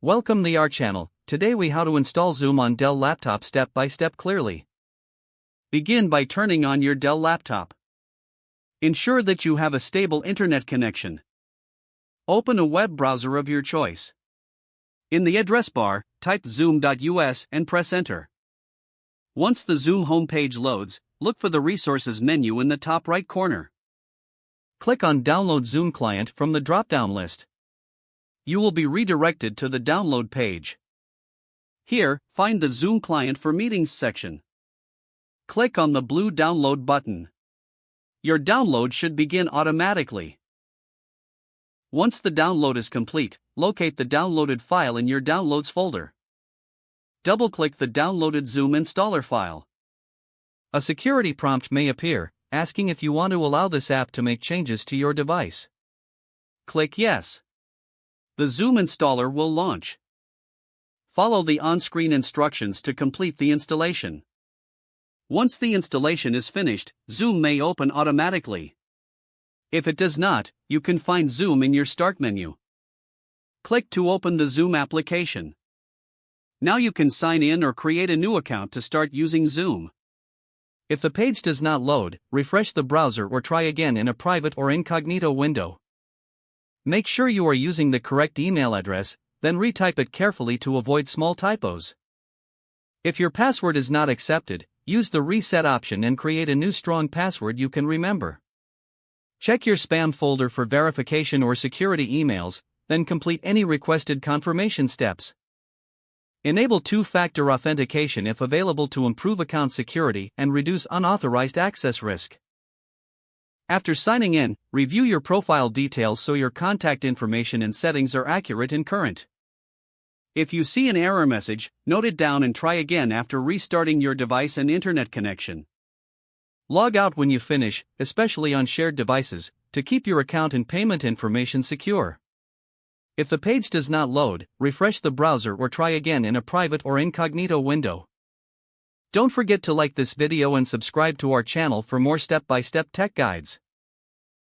Welcome to our channel. Today we how to install Zoom on Dell laptop step by step clearly. Begin by turning on your Dell laptop. Ensure that you have a stable internet connection. Open a web browser of your choice. In the address bar, type zoom.us and press enter. Once the Zoom homepage loads, look for the resources menu in the top right corner. Click on Download Zoom Client from the drop-down list. You will be redirected to the download page. Here, find the Zoom Client for Meetings section. Click on the blue Download button. Your download should begin automatically. Once the download is complete, locate the downloaded file in your Downloads folder. Double-click the downloaded Zoom installer file. A security prompt may appear, asking if you want to allow this app to make changes to your device. Click Yes. The Zoom installer will launch. Follow the on-screen instructions to complete the installation. Once the installation is finished, Zoom may open automatically. If it does not, you can find Zoom in your Start menu. Click to open the Zoom application. Now you can sign in or create a new account to start using Zoom. If the page does not load, refresh the browser or try again in a private or incognito window. Make sure you are using the correct email address, then retype it carefully to avoid small typos. If your password is not accepted, use the reset option and create a new strong password you can remember. Check your spam folder for verification or security emails, then complete any requested confirmation steps. Enable two-factor authentication if available to improve account security and reduce unauthorized access risk. After signing in, review your profile details so your contact information and settings are accurate and current. If you see an error message, note it down and try again after restarting your device and internet connection. Log out when you finish, especially on shared devices, to keep your account and payment information secure. If the page does not load, refresh the browser or try again in a private or incognito window. Don't forget to like this video and subscribe to our channel for more step-by-step tech guides.